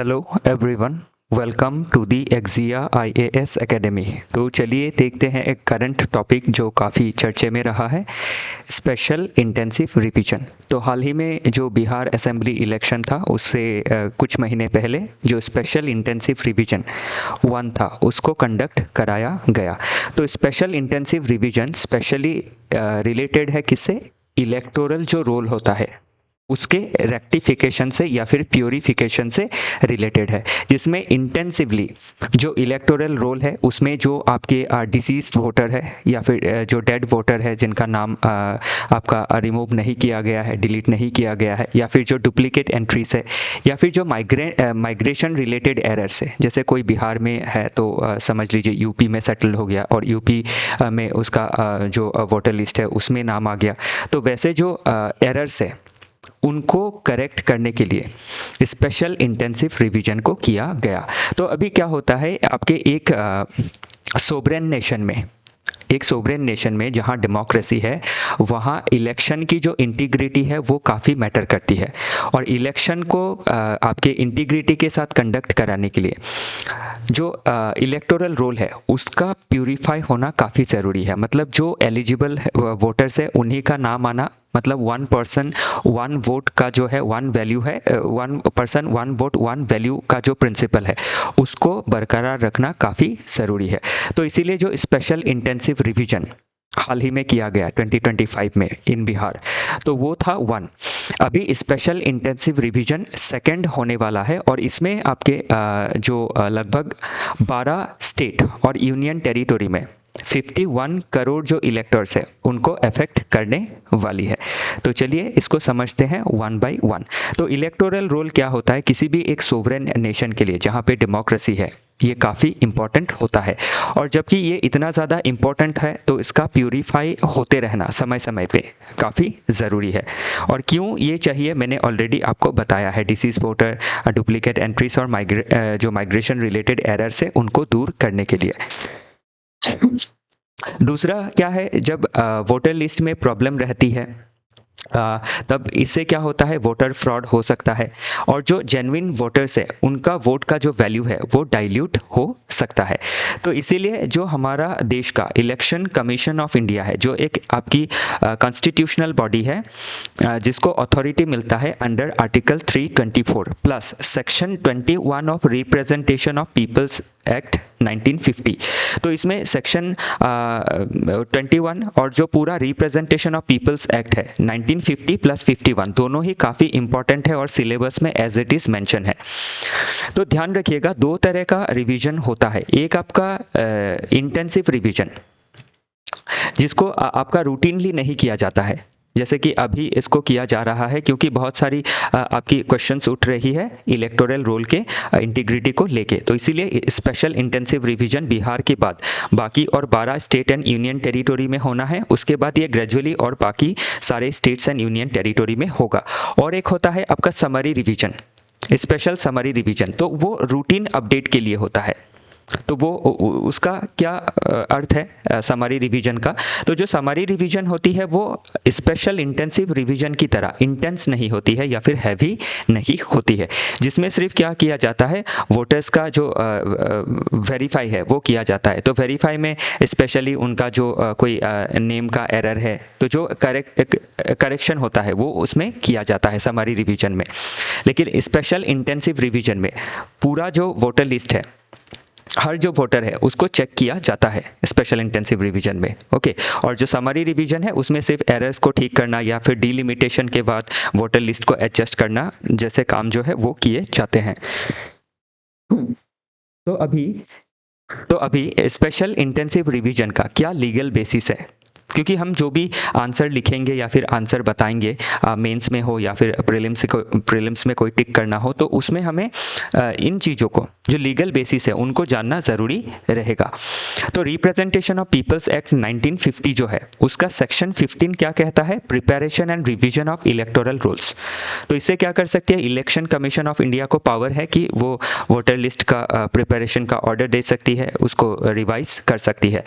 Hello everyone, welcome to the Exia IAS academy. तो चलिए देखते हैं एक करंट टॉपिक जो काफ़ी चर्चे में रहा है, स्पेशल इंटेंसिव रिवीजन। तो हाल ही में जो बिहार असेंबली इलेक्शन था उससे कुछ महीने पहले जो स्पेशल इंटेंसिव रिवीजन 1 था उसको कंडक्ट कराया गया। तो special intensive revision specially related है किससे? इलेक्टोरल जो रोल होता है उसके रेक्टिफिकेशन से या फिर प्योरीफिकेशन से रिलेटेड है, जिसमें इंटेंसिवली जो इलेक्टोरल रोल है उसमें जो आपके डिसीज्ड वोटर है या फिर जो डेड वोटर है जिनका नाम आपका रिमूव नहीं किया गया है, डिलीट नहीं किया गया है, या फिर जो डुप्लीकेट एंट्रीज है, या फिर जो माइग्रेशन रिलेटेड एरर्स है। जैसे कोई बिहार में है तो समझ लीजिए यूपी में सेटल हो गया और यूपी में उसका जो वोटर लिस्ट है उसमें नाम आ गया। तो वैसे जो एरर्स है उनको करेक्ट करने के लिए स्पेशल इंटेंसिव रिवीजन को किया गया। तो अभी क्या होता है, आपके एक सोवरेन नेशन में जहाँ डेमोक्रेसी है वहाँ इलेक्शन की जो इंटीग्रिटी है वो काफ़ी मैटर करती है, और इलेक्शन को आपके इंटीग्रिटी के साथ कंडक्ट कराने के लिए जो इलेक्टोरल रोल है उसका प्यूरीफाई होना काफ़ी ज़रूरी है। मतलब जो एलिजिबल वोटर्स है उन्हीं का नाम आना, मतलब 1 पर्सन 1 वोट का जो है 1 वैल्यू है, 1 पर्सन 1 वोट 1 वैल्यू का जो प्रिंसिपल है उसको बरकरार रखना काफ़ी ज़रूरी है। तो इसीलिए जो स्पेशल इंटेंसिव रिवीजन हाल ही में किया गया 2025 में इन बिहार, तो वो था 1। अभी स्पेशल इंटेंसिव रिवीजन 2 होने वाला है, और इसमें आपके जो लगभग 12 स्टेट और यूनियन टेरिटोरी में 51 करोड़ जो इलेक्टर्स है उनको अफेक्ट करने वाली है। तो चलिए इसको समझते हैं 1 बाय 1। तो इलेक्टोरल रोल क्या होता है किसी भी एक सोवरेन नेशन के लिए जहाँ पे डेमोक्रेसी है, ये काफ़ी इम्पॉर्टेंट होता है। और जबकि ये इतना ज़्यादा इम्पॉर्टेंट है तो इसका प्यूरीफाई होते रहना समय समय पे काफ़ी ज़रूरी है। और क्यों ये चाहिए मैंने ऑलरेडी आपको बताया है, डिसीज वोटर, डुप्लीकेट एंट्रीज और जो माइग्रेशन रिलेटेड एरर्स है उनको दूर करने के लिए। दूसरा क्या है, जब वोटर लिस्ट में प्रॉब्लम रहती है तब इससे क्या होता है, वोटर फ्रॉड हो सकता है, और जो जेन्युइन वोटर्स है उनका वोट का जो वैल्यू है वो डाइल्यूट हो सकता है। तो इसीलिए जो हमारा देश का इलेक्शन कमीशन ऑफ इंडिया है, जो एक आपकी कॉन्स्टिट्यूशनल बॉडी है जिसको अथॉरिटी मिलता है under article 324 plus section 21 of representation of people's act 1950। तो इसमें सेक्शन 21 और जो पूरा रिप्रेजेंटेशन ऑफ पीपल्स एक्ट है 1950 प्लस 51 दोनों ही काफ़ी इंपॉर्टेंट है और सिलेबस में एज इट इज़ मेंशन है। तो ध्यान रखिएगा, 2 तरह का रिवीजन होता है। एक आपका इंटेंसिव रिवीजन जिसको आपका रूटीनली नहीं किया जाता है, जैसे कि अभी इसको किया जा रहा है क्योंकि बहुत सारी आपकी क्वेश्चंस उठ रही है इलेक्टोरल रोल के इंटीग्रिटी को लेके। तो इसीलिए स्पेशल इंटेंसिव रिवीजन बिहार के बाद बाकी और 12 स्टेट एंड यूनियन टेरिटोरी में होना है, उसके बाद ये ग्रेजुअली और बाकी सारे स्टेट्स एंड यूनियन टेरिटोरी में होगा। और एक होता है आपका summary revision, special summary revision, तो वो रूटीन अपडेट के लिए होता है। तो वो उसका क्या अर्थ है समरी रिवीजन का? तो जो समरी रिवीजन होती है वो स्पेशल इंटेंसिव रिवीजन की तरह इंटेंस नहीं होती है या फिर हैवी नहीं होती है, जिसमें सिर्फ क्या किया जाता है, वोटर्स का जो वेरीफाई है वो किया जाता है। तो वेरीफाई में स्पेशली उनका जो कोई नेम का एरर है तो जो करेक्शन होता है वो उसमें किया जाता है समरी रिवीजन में। लेकिन स्पेशल इंटेंसिव रिवीजन में पूरा जो वोटर लिस्ट है, हर जो वोटर है उसको चेक किया जाता है स्पेशल इंटेंसिव रिवीजन में। ओके, और जो समरी रिवीजन है उसमें सिर्फ एरर्स को ठीक करना या फिर डिलिमिटेशन के बाद वोटर लिस्ट को एडजस्ट करना जैसे काम जो है वो किए जाते हैं। तो अभी स्पेशल इंटेंसिव रिवीजन का क्या लीगल बेसिस है? क्योंकि हम जो भी आंसर लिखेंगे या फिर आंसर बताएंगे मेंस में हो या फिर प्रीलिम्स में कोई टिक करना हो, तो उसमें हमें इन चीज़ों को जो लीगल बेसिस है उनको जानना ज़रूरी रहेगा। तो रिप्रेजेंटेशन ऑफ पीपल्स एक्ट 1950 जो है उसका सेक्शन 15 क्या कहता है, preparation and revision of electoral rolls. तो इससे क्या कर सकते हैं, इलेक्शन कमीशन ऑफ इंडिया को पावर है कि वो वोटर लिस्ट का प्रिपरेशन का ऑर्डर दे सकती है, उसको रिवाइज कर सकती है।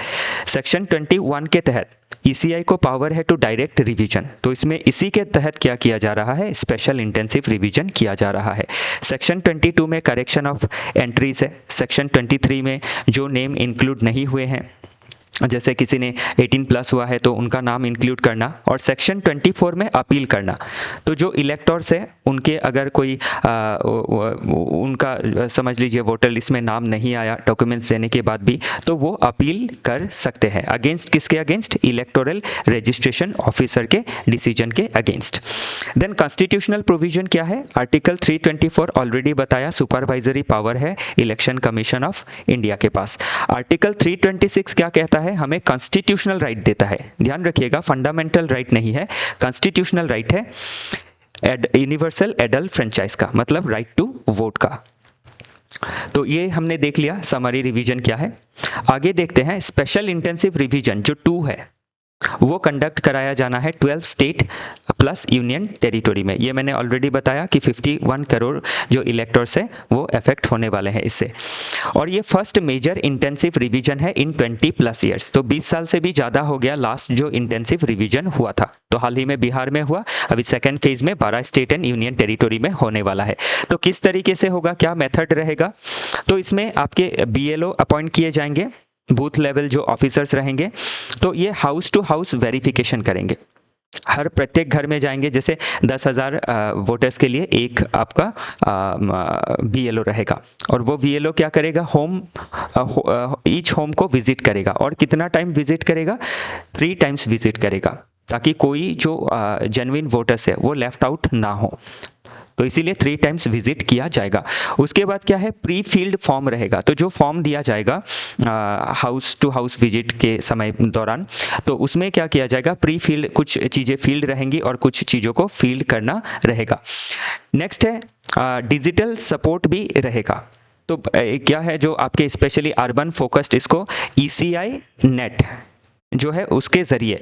सेक्शन 21 के तहत ईसीआई को पावर है टू डायरेक्ट रिवीजन, तो इसमें इसी के तहत क्या किया जा रहा है, स्पेशल इंटेंसिव रिवीजन किया जा रहा है। सेक्शन 22 में करेक्शन ऑफ एंट्रीज है। सेक्शन 23 में जो नेम इंक्लूड नहीं हुए हैं, जैसे किसी ने 18 प्लस हुआ है तो उनका नाम इंक्लूड करना, और सेक्शन 24 में अपील करना। तो जो इलेक्टर्स है उनके अगर कोई उनका समझ लीजिए वोटर लिस्ट में नाम नहीं आया डॉक्यूमेंट्स देने के बाद भी, तो वो अपील कर सकते हैं। अगेंस्ट किसके अगेंस्ट, इलेक्टोरल रजिस्ट्रेशन ऑफिसर के डिसीजन के अगेंस्ट। देन कॉन्स्टिट्यूशनल प्रोविजन क्या है, आर्टिकल 324 ऑलरेडी बताया, सुपरवाइजरी पावर है इलेक्शन कमीशन ऑफ इंडिया के पास। आर्टिकल 326 क्या कहता है, हमें कॉन्स्टिट्यूशनल राइट देता है, ध्यान रखिएगा फंडामेंटल राइट नहीं है, कॉन्स्टिट्यूशनल राइट है यूनिवर्सल एडल्ट फ्रेंचाइज का, मतलब राइट टू वोट का। तो ये हमने देख लिया समरी रिवीजन क्या है। आगे देखते हैं स्पेशल इंटेंसिव रिवीजन जो 2 है, वो कंडक्ट कराया जाना है 12 स्टेट प्लस यूनियन टेरिटोरी में। ये मैंने ऑलरेडी बताया कि 51 करोड़ जो इलेक्टर्स है वो अफेक्ट होने वाले हैं इससे। और ये फर्स्ट मेजर इंटेंसिव रिवीजन है इन 20 प्लस ईयर्स, तो 20 साल से भी ज़्यादा हो गया लास्ट जो इंटेंसिव रिवीजन हुआ था। तो हाल ही में बिहार में हुआ, अभी सेकेंड फेज में 12 स्टेट एंड यूनियन टेरिटोरी में होने वाला है। तो किस तरीके से होगा, क्या मेथड रहेगा, तो इसमें आपके BLO अपॉइंट किए जाएंगे, बूथ लेवल जो ऑफिसर्स रहेंगे, तो ये हाउस टू हाउस वेरिफिकेशन करेंगे, हर प्रत्येक घर में जाएंगे। जैसे 10,000 वोटर्स के लिए एक आपका BLO रहेगा, और वो BLO क्या करेगा, ईच होम को विजिट करेगा। और कितना टाइम विजिट करेगा, 3 टाइम्स विजिट करेगा, ताकि कोई जो जेन्युइन वोटर्स है वो लेफ्ट आउट ना हो। तो इसीलिए 3 टाइम्स विजिट किया जाएगा। उसके बाद क्या है, प्री फील्ड फॉर्म रहेगा, तो जो फॉर्म दिया जाएगा हाउस टू हाउस विजिट के समय दौरान, तो उसमें क्या किया जाएगा, प्री फील्ड कुछ चीज़ें फील्ड रहेंगी और कुछ चीज़ों को फील्ड करना रहेगा। नेक्स्ट है डिजिटल सपोर्ट भी रहेगा। तो क्या है जो आपके स्पेशली अर्बन फोकस्ड, इसको ECI नेट जो है उसके ज़रिए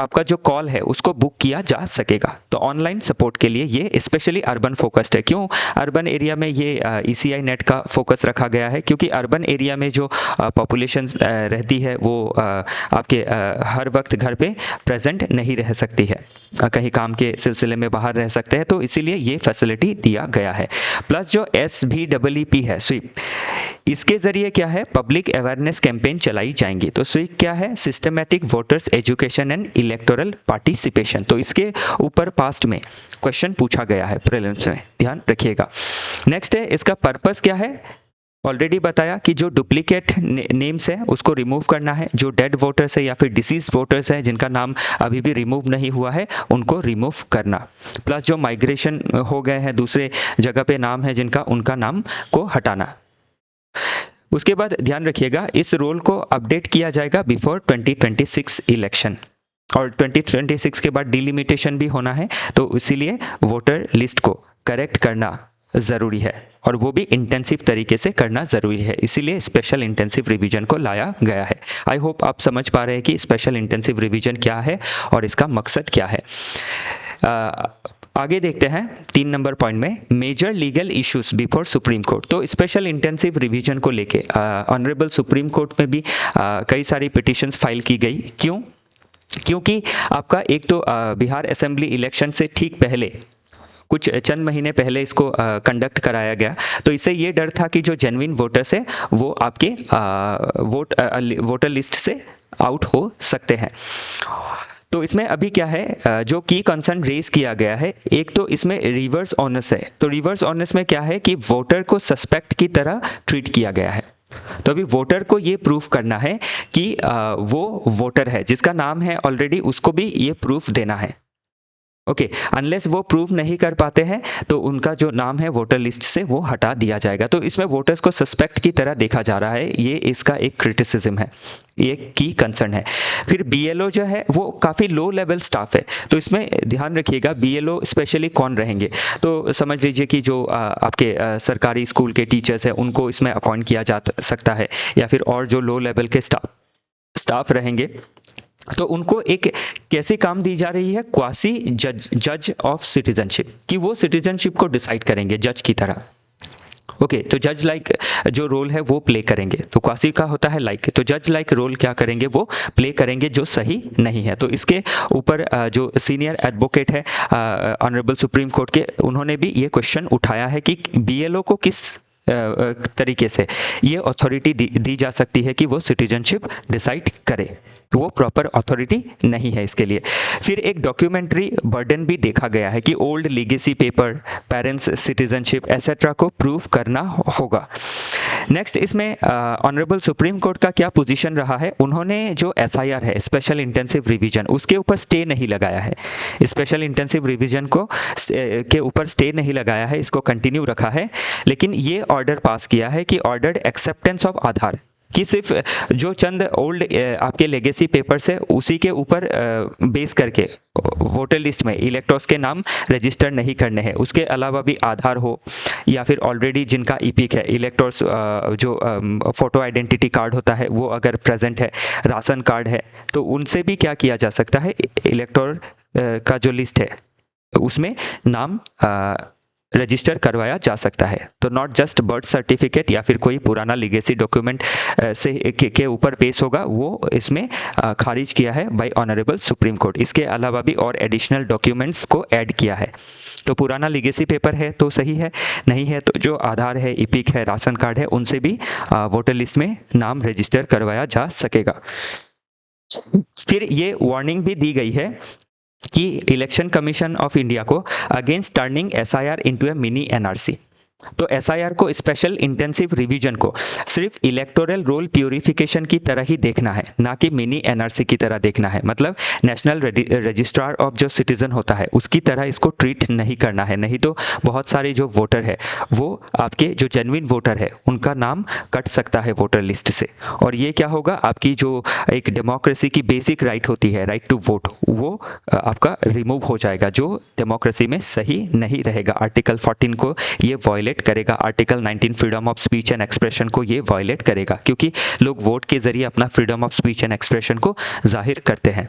आपका जो कॉल है उसको बुक किया जा सकेगा। तो ऑनलाइन सपोर्ट के लिए ये स्पेशली अर्बन फोकस्ड है। क्यों अर्बन एरिया में ये ECI नेट का फोकस रखा गया है, क्योंकि अर्बन एरिया में जो पॉपुलेशन रहती है वो आपके हर वक्त घर पे प्रेजेंट नहीं रह सकती है, कहीं काम के सिलसिले में बाहर रह सकते हैं, तो इसीलिए ये फैसिलिटी दिया गया है। प्लस जो SVEEP है, स्वीप, इसके ज़रिए क्या है, पब्लिक अवेयरनेस कैंपेन चलाई जाएंगी। तो स्वीप क्या है, systematic voters education and electoral participation. तो इसके ऊपर पास्ट में क्वेश्चन पूछा गया है प्रीलिम्स में, ध्यान रखिएगा। नेक्स्ट है इसका पर्पस क्या है, ऑलरेडी बताया कि जो डुप्लीकेट नेम्स है उसको रिमूव करना है, जो डेड वोटर्स है या फिर डिसीज वोटर्स है जिनका नाम अभी भी रिमूव नहीं हुआ है उनको रिमूव करना। प्लस जो माइग्रेशन हो गए हैं दूसरे जगह पे नाम है जिनका, उनका नाम को हटाना। उसके बाद ध्यान रखिएगा इस रोल को अपडेट किया जाएगा बिफोर 2026 इलेक्शन, और 2026 के बाद डिलिमिटेशन भी होना है, तो इसीलिए वोटर लिस्ट को करेक्ट करना ज़रूरी है, और वो भी इंटेंसिव तरीके से करना ज़रूरी है, इसीलिए स्पेशल इंटेंसिव रिवीजन को लाया गया है। आई होप आप समझ पा रहे हैं कि स्पेशल इंटेंसिव रिवीजन क्या है और इसका मकसद क्या है। आगे देखते हैं 3 नंबर पॉइंट में, major legal issues before supreme court. तो स्पेशल इंटेंसिव रिवीजन को लेके ऑनरेबल सुप्रीम कोर्ट में भी कई सारी पिटिशंस फाइल की गई। क्यों, क्योंकि आपका एक तो बिहार असेंबली इलेक्शन से ठीक पहले, कुछ चंद महीने पहले इसको कंडक्ट कराया गया, तो इससे ये डर था कि जो जेन्युइन वोटर्स है वो आपके वोटर लिस्ट से आउट हो सकते हैं। तो इसमें अभी क्या है, जो की कंसर्न रेज किया गया है, एक तो इसमें रिवर्स ऑनर्स है। तो रिवर्स ऑनर्स में क्या है कि वोटर को सस्पेक्ट की तरह ट्रीट किया गया है। तो अभी वोटर को ये प्रूफ करना है कि वो वोटर है, जिसका नाम है ऑलरेडी, उसको भी ये प्रूफ देना है। ओके, अनलेस वो प्रूफ नहीं कर पाते हैं तो उनका जो नाम है वोटर लिस्ट से वो हटा दिया जाएगा। तो इसमें वोटर्स को सस्पेक्ट की तरह देखा जा रहा है, ये इसका एक क्रिटिसिज्म है, ये की कंसर्न है। फिर BLO जो है वो काफ़ी लो लेवल स्टाफ है, तो इसमें ध्यान रखिएगा BLO स्पेशली कौन रहेंगे। तो समझ लीजिए कि जो आपके सरकारी स्कूल के टीचर्स हैं उनको इसमें अपॉइंट किया जा सकता है, या फिर और जो लो लेवल के स्टाफ रहेंगे, तो उनको एक कैसी काम दी जा रही है, क्वासी जज ऑफ सिटीजनशिप, कि वो सिटीजनशिप को डिसाइड करेंगे जज की तरह। ओके तो जज लाइक जो रोल है वो प्ले करेंगे, तो क्वासी का होता है लाइक, तो जज लाइक रोल क्या करेंगे, वो प्ले करेंगे जो सही नहीं है। तो इसके ऊपर जो सीनियर एडवोकेट है ऑनरेबल सुप्रीम कोर्ट के, उन्होंने भी ये क्वेश्चन उठाया है कि बीएलओ को किस तरीके से ये अथॉरिटी दी जा सकती है कि वो सिटीजनशिप डिसाइड करे, तो वो प्रॉपर अथॉरिटी नहीं है इसके लिए। फिर एक डॉक्यूमेंट्री बर्डन भी देखा गया है कि old legacy paper, parents citizenship etcetera को प्रूव करना होगा। नेक्स्ट इसमें ऑनरेबल सुप्रीम कोर्ट का क्या पोजीशन रहा है, उन्होंने जो एसआईआर है स्पेशल इंटेंसिव रिवीजन, उसके ऊपर स्टे नहीं लगाया है, स्पेशल इंटेंसिव रिवीजन को के ऊपर स्टे नहीं लगाया है, इसको कंटिन्यू रखा है। लेकिन ये ऑर्डर पास किया है कि ऑर्डर्ड एक्सेप्टेंस ऑफ आधार, कि सिर्फ जो चंद ओल्ड आपके लेगेसी पेपर्स है उसी के ऊपर बेस करके वोटर लिस्ट में इलेक्टर्स के नाम रजिस्टर नहीं करने हैं, उसके अलावा भी आधार हो या फिर ऑलरेडी जिनका ईपिक है, इलेक्टर्स जो फोटो आइडेंटिटी कार्ड होता है वो अगर प्रेजेंट है, राशन कार्ड है, तो उनसे भी क्या किया जा सकता है, इलेक्टर का जो लिस्ट है उसमें नाम रजिस्टर करवाया जा सकता है। तो नॉट जस्ट बर्थ सर्टिफिकेट या फिर कोई पुराना लीगेसी डॉक्यूमेंट से के ऊपर बेस होगा, वो इसमें खारिज किया है बाय ऑनरेबल सुप्रीम कोर्ट। इसके अलावा भी और एडिशनल डॉक्यूमेंट्स को ऐड किया है। तो पुराना लीगेसी पेपर है तो सही है, नहीं है तो जो आधार है, ईपिक है, राशन कार्ड है, उनसे भी वोटर लिस्ट में नाम रजिस्टर करवाया जा सकेगा। फिर ये वार्निंग भी दी गई है कि इलेक्शन कमीशन ऑफ इंडिया को अगेंस्ट टर्निंग एसआईआर इनटू ए मिनी एनआरसी, तो एसआईआर को स्पेशल इंटेंसिव रिवीजन को सिर्फ इलेक्टोरल रोल प्यूरिफिकेशन की तरह ही देखना है, ना कि मिनी एनआरसी की तरह देखना है। मतलब नेशनल रजिस्ट्रार ऑफ जो सिटीजन होता है उसकी तरह इसको ट्रीट नहीं करना है, नहीं तो बहुत सारे जो वोटर है वो आपके जो जेन्युइन वोटर है उनका नाम कट सकता है वोटर लिस्ट से, और ये क्या होगा, आपकी जो एक डेमोक्रेसी की बेसिक राइट होती है, राइट टू वोट, वो आपका रिमूव हो जाएगा, जो डेमोक्रेसी में सही नहीं रहेगा। आर्टिकल 14 को ये वायलेट करेगा, article 19 freedom of speech and expression को ये वायलेट करेगा, क्योंकि लोग वोट के जरिए अपना freedom of speech and expression को जाहिर करते हैं।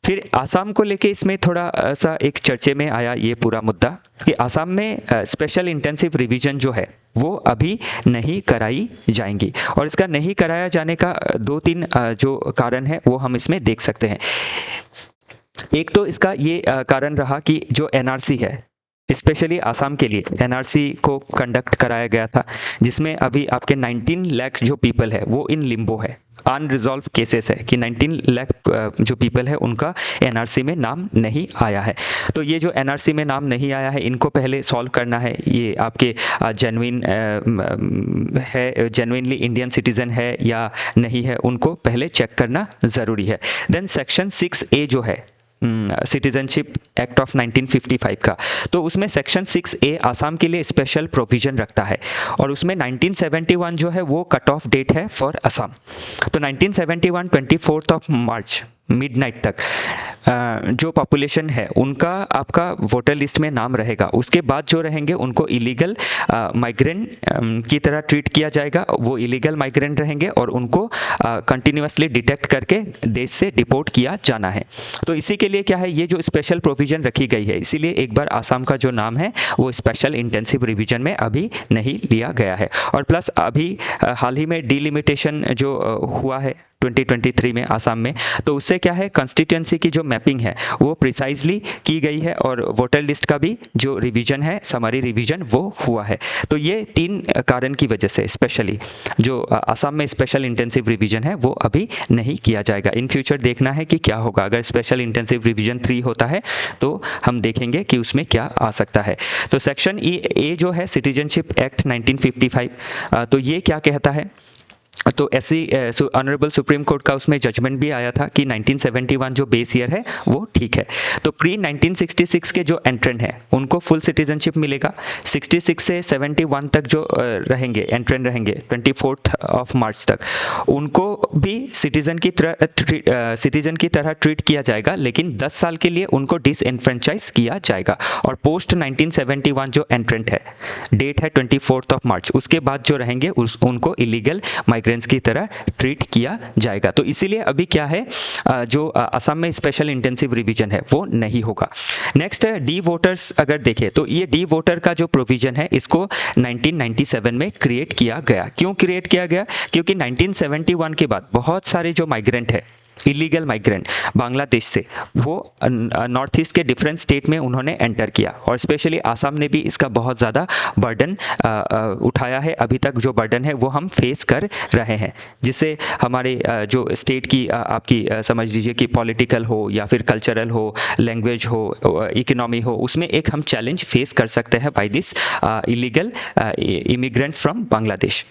फिर आसाम को लेके इसमें थोड़ा सा एक चर्चे में आया ये पूरा मुद्दा कि आसाम में स्पेशल इंटेंसिव रिवीजन जो है वो अभी नहीं कराई जाएंगी, और इसका नहीं कराया जाने का 2-3 जो कारण है वो हम इसमें देख सकते हैं। एक तो इसका ये कारण रहा कि जो एनआरसी है, स्पेशली आसाम के लिए एनआरसी को कंडक्ट कराया गया था, जिसमें अभी आपके 19 लाख जो पीपल है वो इन लिम्बो है, अनरिजॉल्व केसेस है कि 19 लाख जो पीपल है उनका एनआरसी में नाम नहीं आया है। तो ये जो एनआरसी में नाम नहीं आया है इनको पहले सॉल्व करना है, ये आपके जेन्युइन है, जेन्युइनली इंडियन सिटीजन है या नहीं है, उनको पहले चेक करना ज़रूरी है। देन सेक्शन 6A जो है सिटीजनशिप एक्ट ऑफ 1955 का, तो उसमें सेक्शन 6A आसाम के लिए स्पेशल प्रोविजन रखता है, और उसमें 1971 जो है वो कट ऑफ डेट है फॉर असम। तो 1971 24 मार्च मिडनाइट तक जो पॉपुलेशन है उनका आपका वोटर लिस्ट में नाम रहेगा। उसके बाद जो रहेंगे उनको इलीगल माइग्रेंट की तरह ट्रीट किया जाएगा, वो इलीगल माइग्रेंट रहेंगे और उनको कंटिन्यूसली डिटेक्ट करके देश से डिपोर्ट किया जाना है। तो इसी के लिए क्या है, ये जो स्पेशल प्रोविज़न रखी गई है, इसीलिए एक बार आसाम का जो नाम है वो स्पेशल इंटेंसिव रिवीजन में अभी नहीं लिया गया है। और प्लस अभी हाल ही में डिलिमिटेशन जो हुआ है 2023 में आसाम में, तो उससे क्या है, कॉन्स्टिट्यूएंसी की जो मैपिंग है वो प्रिसाइजली की गई है, और वोटर लिस्ट का भी जो रिवीजन है, समरी रिवीजन, वो हुआ है। तो ये 3 कारण की वजह से स्पेशली जो आसाम में स्पेशल इंटेंसिव रिवीजन है वो अभी नहीं किया जाएगा। इन फ्यूचर देखना है कि क्या होगा, अगर स्पेशल इंटेंसिव रिवीजन 3 होता है तो हम देखेंगे कि उसमें क्या आ सकता है। तो सेक्शन ए जो है सिटीजनशिप एक्ट 1955, तो ये क्या कहता है, तो ऐसी ऑनरेबल सुप्रीम कोर्ट का उसमें जजमेंट भी आया था कि 1971 जो बेस ईयर है वो ठीक है। तो प्री 1966 के जो एंट्रेंट हैं उनको फुल सिटीजनशिप मिलेगा। 66 से 71 तक जो रहेंगे, एंट्रेंट रहेंगे 24 मार्च तक, उनको भी सिटीजन की तरह ट्रीट किया जाएगा, लेकिन 10 साल के लिए उनको डिसएनफ्रेंचाइज किया जाएगा। और पोस्ट 1971 जो एंट्रेंट है, डेट है 24 मार्च, उसके बाद जो रहेंगे उनको इलीगल माइग्रेंट माइग्रेंट्स की तरह ट्रीट किया जाएगा। तो इसीलिए अभी क्या है, जो असम में स्पेशल इंटेंसिव रिवीजन है वो नहीं होगा। नेक्स्ट है डी वोटर्स। अगर देखें तो ये डी वोटर का जो प्रोविजन है इसको 1997 में क्रिएट किया गया। क्यों क्रिएट किया गया? क्योंकि 1971 के बाद बहुत सारे जो माइग्रेंट है, इलीगल माइग्रेंट बांग्लादेश से, वो नॉर्थ ईस्ट के डिफरेंट स्टेट में उन्होंने एंटर किया, और स्पेशली आसाम ने भी इसका बहुत ज़्यादा बर्डन उठाया है। अभी तक जो बर्डन है वो हम फेस कर रहे हैं, जिससे हमारे जो स्टेट की आपकी समझ लीजिए कि पॉलिटिकल हो या फिर कल्चरल हो, लैंग्वेज हो, इकोनॉमी हो, उसमें एक हम चैलेंज फेस कर सकते हैं by this illegal immigrants from Bangladesh.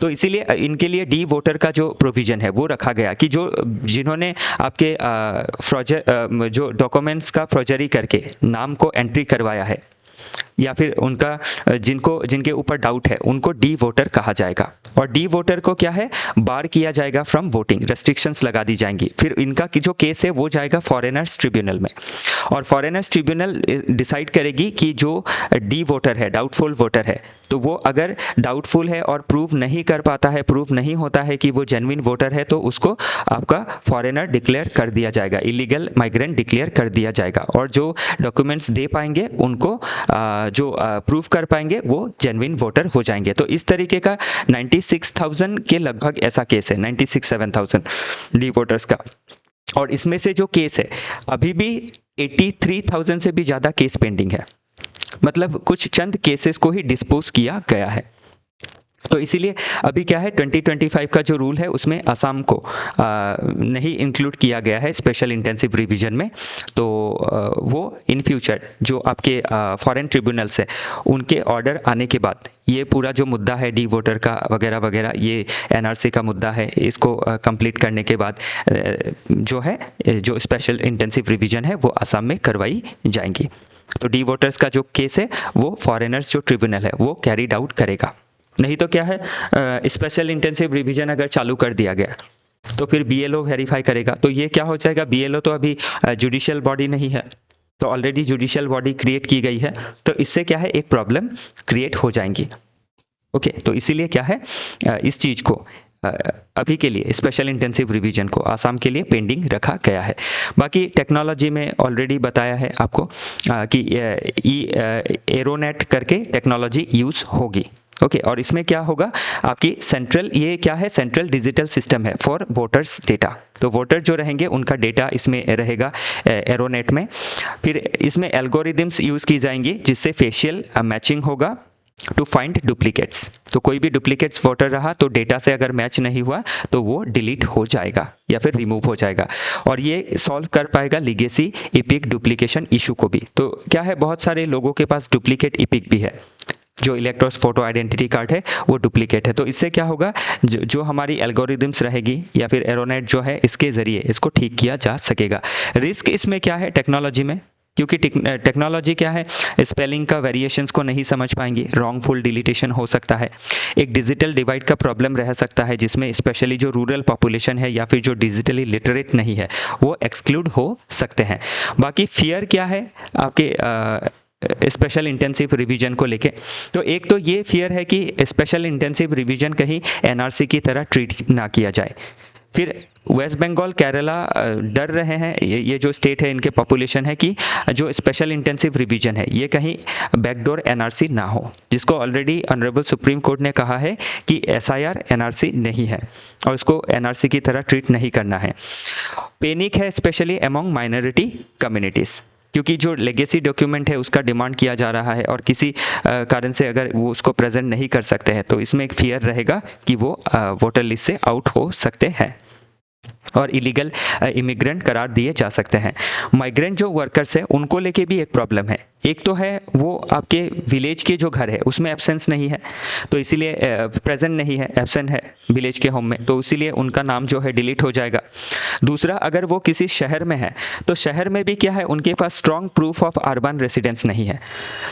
तो इसीलिए इनके लिए डी वोटर का जो प्रोविज़न है वो रखा गया कि जो जिन्होंने आपके जो डॉक्यूमेंट्स का फ्रॉजरी करके नाम को एंट्री करवाया है, या फिर उनका जिनके ऊपर डाउट है, उनको डी वोटर कहा जाएगा। और डी वोटर को क्या है, बार किया जाएगा फ्रॉम वोटिंग, रेस्ट्रिक्शंस लगा दी जाएंगी। फिर इनका जो केस है वो जाएगा फॉरेनर्स ट्रिब्यूनल में, और फॉरेनर्स ट्रिब्यूनल डिसाइड करेगी कि जो डी वोटर है, डाउटफुल वोटर है, तो वो अगर डाउटफुल है और प्रूव नहीं कर पाता है, प्रूव नहीं होता है कि वो जेन्युइन वोटर है, तो उसको आपका फॉरेनर डिक्लेयर कर दिया जाएगा, इलीगल माइग्रेंट डिक्लेयर कर दिया जाएगा। और जो डॉक्यूमेंट्स दे पाएंगे उनको जो प्रूव कर पाएंगे वो जेन्युइन वोटर हो जाएंगे। तो इस तरीके का 96,000 के लगभग ऐसा केस है, 96,700 डी वोटर्स का। और इसमें से जो केस है अभी भी 83,000 से भी ज़्यादा केस पेंडिंग है, मतलब कुछ चंद केसेस को ही डिस्पोज किया गया है। तो इसीलिए अभी क्या है, 2025 का जो रूल है उसमें असम को नहीं इंक्लूड किया गया है स्पेशल इंटेंसिव रिवीजन में। तो वो इन फ्यूचर जो आपके फॉरेन ट्रिब्यूनल्स है उनके ऑर्डर आने के बाद ये पूरा जो मुद्दा है डी वोटर का वगैरह वगैरह, ये एनआरसी का मुद्दा है, इसको कंप्लीट करने के बाद जो है जो स्पेशल इंटेंसिव रिवीजन है वो असम में करवाई जाएंगी। तो डी वोटर्स का जो केस है वो फॉरेनर्स जो ट्रिब्यूनल है वो कैरीड आउट करेगा। नहीं तो क्या है, स्पेशल इंटेंसिव रिवीजन अगर चालू कर दिया गया तो फिर बीएलओ वेरीफाई करेगा। तो ये क्या हो जाएगा, बीएलओ तो अभी जुडिशियल बॉडी नहीं है, तो ऑलरेडी जुडिशियल बॉडी क्रिएट की गई है, तो इससे क्या है एक प्रॉब्लम क्रिएट हो जाएंगी। ओके, तो इसीलिए क्या है, इस चीज़ को अभी के लिए स्पेशल इंटेंसिव रिवीजन को आसाम के लिए पेंडिंग रखा गया है। बाकी टेक्नोलॉजी में ऑलरेडी बताया है आपको कि एरोनेट करके टेक्नोलॉजी यूज़ होगी। ओके, और इसमें क्या होगा, आपकी सेंट्रल, ये क्या है, सेंट्रल डिजिटल सिस्टम है फॉर वोटर्स डेटा। तो वोटर जो रहेंगे उनका डेटा इसमें रहेगा एरोनेट में। फिर इसमें एल्गोरिदम्स यूज़ की जाएंगी जिससे फेशियल मैचिंग होगा टू फाइंड डुप्लीकेट्स। तो कोई भी डुप्लीकेट्स वोटर रहा तो डेटा से अगर मैच नहीं हुआ तो वो डिलीट हो जाएगा या फिर रिमूव हो जाएगा, और ये सॉल्व कर पाएगा लीगेसी इपिक डुप्लीकेशन इशू को भी। तो क्या है, बहुत सारे लोगों के पास डुप्लीकेट इपिक भी है, जो इलेक्ट्रोस फोटो आइडेंटिटी कार्ड है वो डुप्लीकेट है। तो इससे क्या होगा, जो हमारी एल्गोरिदम्स रहेगी या फिर एरोनेट जो है इसके ज़रिए इसको ठीक किया जा सकेगा। रिस्क इसमें क्या है टेक्नोलॉजी में, क्योंकि टेक्नोलॉजी क्या है, स्पेलिंग का वेरिएशंस को नहीं समझ पाएंगी, रॉन्गफुल डिलीटेशन हो सकता है, एक डिजिटल डिवाइड का प्रॉब्लम रह सकता है जिसमें स्पेशली जो रूरल पॉपुलेशन है या फिर जो डिजिटली लिटरेट नहीं है वो एक्सक्लूड हो सकते हैं। बाकी फियर क्या है आपके स्पेशल इंटेंसिव रिवीजन को लेके, तो एक तो ये फियर है कि स्पेशल इंटेंसिव रिवीजन कहीं एनआरसी की तरह ट्रीट ना किया जाए। फिर वेस्ट बंगाल, केरला डर रहे हैं, ये जो स्टेट है इनके पॉपुलेशन है कि जो स्पेशल इंटेंसिव रिवीजन है ये कहीं बैकडोर एनआरसी ना हो, जिसको ऑलरेडी ऑनरेबल सुप्रीम कोर्ट ने कहा है कि एसआईआर एनआरसी नहीं है और उसको एनआरसी की तरह ट्रीट नहीं करना है। पैनिक है स्पेशली अमॉन्ग माइनॉरिटी कम्युनिटीज़, क्योंकि जो लेगेसी डॉक्यूमेंट है उसका डिमांड किया जा रहा है और किसी कारण से अगर वो उसको प्रेजेंट नहीं कर सकते हैं तो इसमें एक फियर रहेगा कि वो वोटर लिस्ट से आउट हो सकते हैं और इलीगल इमिग्रेंट करार दिए जा सकते हैं। माइग्रेंट जो वर्कर्स हैं उनको लेके भी एक प्रॉब्लम है। एक तो है वो आपके विलेज के जो घर है उसमें एब्सेंस नहीं है, तो इसीलिए प्रेजेंट नहीं है, एब्सेंट है विलेज के होम में, तो इसीलिए उनका नाम जो है डिलीट हो जाएगा। दूसरा, अगर वो किसी शहर में है तो शहर में भी क्या है, उनके पास strong proof of urban residence नहीं है,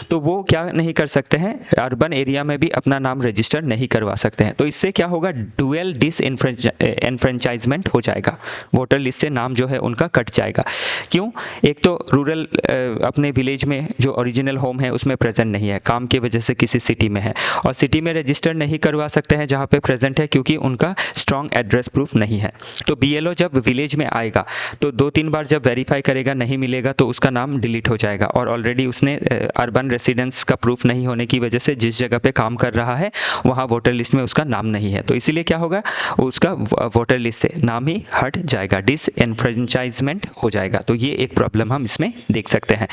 तो वो क्या नहीं कर सकते हैं, अर्बन एरिया में भी अपना नाम रजिस्टर नहीं करवा सकते हैं। तो इससे क्या होगा, डुअल डिसएनफ्रेंचाइजमेंट हो जाएगा, वोटर लिस्ट से नाम जो है उनका कट जाएगा। क्यों? एक तो रूरल अपने विलेज में जो ओरिजिनल होम है उसमें प्रेजेंट नहीं है, काम की वजह से किसी सिटी में है, और सिटी में रजिस्टर नहीं करवा सकते हैं जहाँ पे प्रेजेंट है क्योंकि उनका स्ट्रॉन्ग एड्रेस प्रूफ नहीं है। तो BLO जब विलेज में आएगा तो 2-3 बार जब वेरीफाई करेगा नहीं मिलेगा तो उसका नाम डिलीट हो जाएगा, और ऑलरेडी उसने अर्बन रेसिडेंस का प्रूफ नहीं होने की वजह से जिस जगह पे काम कर रहा है वहाँ वोटर लिस्ट में उसका नाम नहीं है, तो इसीलिए क्या होगा, उसका वोटर लिस्ट से नाम ही हट जाएगा, डिसएनफ्रेंचाइजमेंट हो जाएगा। तो ये एक प्रॉब्लम हम इसमें देख सकते हैं।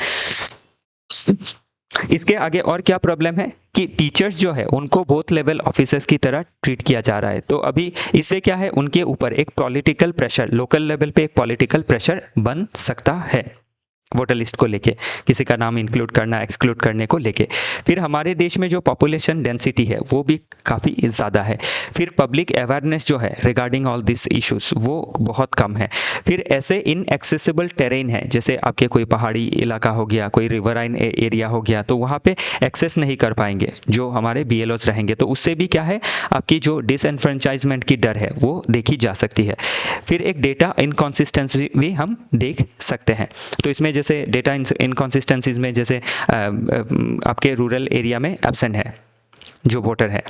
इसके आगे और क्या प्रॉब्लम है कि टीचर्स जो है उनको बोथ लेवल ऑफिसर्स की तरह ट्रीट किया जा रहा है। तो अभी इससे क्या है, उनके ऊपर एक पॉलिटिकल प्रेशर, लोकल लेवल पे एक पॉलिटिकल प्रेशर बन सकता है वोटर लिस्ट को लेके, किसी का नाम इंक्लूड करना एक्सक्लूड करने को लेके। फिर हमारे देश में जो पॉपुलेशन डेंसिटी है वो भी काफ़ी ज़्यादा है। फिर पब्लिक अवेयरनेस जो है रिगार्डिंग ऑल दिस इश्यूज वो बहुत कम है। फिर ऐसे इनएक्सेसिबल टेरेन है, जैसे आपके कोई पहाड़ी इलाका हो गया, कोई रिवराइन एरिया हो गया, तो वहाँ पे एक्सेस नहीं कर पाएंगे जो हमारे BLOs रहेंगे, तो उससे भी क्या है, आपकी जो डिसएनफ्रेंचाइजमेंट की डर है वो देखी जा सकती है। फिर एक डेटा इनकॉन्सिस्टेंसी भी हम देख सकते हैं। तो इसमें जैसे डेटा इनकॉन्सिस्टेंसीज में जैसे आपके रूरल एरिया में एब्सेंट है जो वोटर है,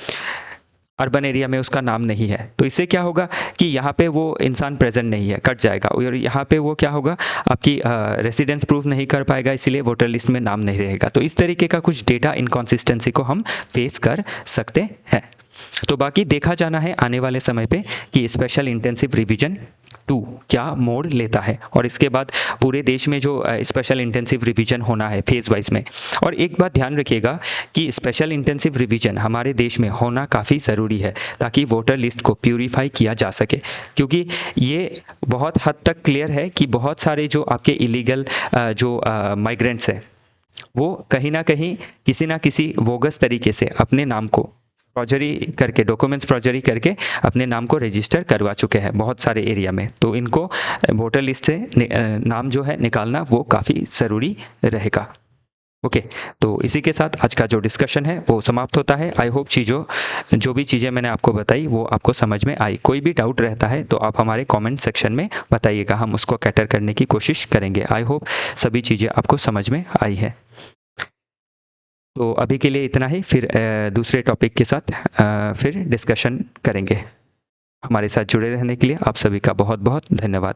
अर्बन एरिया में उसका नाम नहीं है, तो इससे क्या होगा कि यहाँ पे वो इंसान प्रेजेंट नहीं है, कट जाएगा, और यहाँ पे वो क्या होगा, आपकी रेसिडेंस प्रूफ नहीं कर पाएगा, इसीलिए वोटर लिस्ट में नाम नहीं रहेगा। तो इस तरीके का कुछ डेटा इनकॉन्सिस्टेंसी को हम फेस कर सकते हैं। तो बाकी देखा जाना है आने वाले समय पे कि स्पेशल इंटेंसिव रिवीजन 2 क्या मोड़ लेता है, और इसके बाद पूरे देश में जो स्पेशल इंटेंसिव रिवीजन होना है फेज वाइज में। और एक बात ध्यान रखिएगा कि स्पेशल इंटेंसिव रिवीजन हमारे देश में होना काफ़ी ज़रूरी है ताकि वोटर लिस्ट को प्यूरीफाई किया जा सके, क्योंकि ये बहुत हद तक क्लियर है कि बहुत सारे जो आपके इलीगल जो माइग्रेंट्स हैं वो कहीं ना कहीं किसी ना किसी बोगस तरीके से अपने नाम को फॉर्जरी करके, डॉक्यूमेंट्स फॉर्जरी करके अपने नाम को रजिस्टर करवा चुके हैं बहुत सारे एरिया में। तो इनको वोटर लिस्ट से नाम जो है निकालना वो काफ़ी ज़रूरी रहेगा। ओके, तो इसी के साथ आज का जो डिस्कशन है वो समाप्त होता है। आई होप जो भी चीज़ें मैंने आपको बताई वो आपको समझ में आई। कोई भी डाउट रहता है तो आप हमारे कमेंट सेक्शन में बताइएगा, हम उसको कैटर करने की कोशिश करेंगे। आई होप सभी चीज़ें आपको समझ में आई है। तो अभी के लिए इतना ही, फिर दूसरे टॉपिक के साथ फिर डिस्कशन करेंगे। हमारे साथ जुड़े रहने के लिए आप सभी का बहुत बहुत धन्यवाद।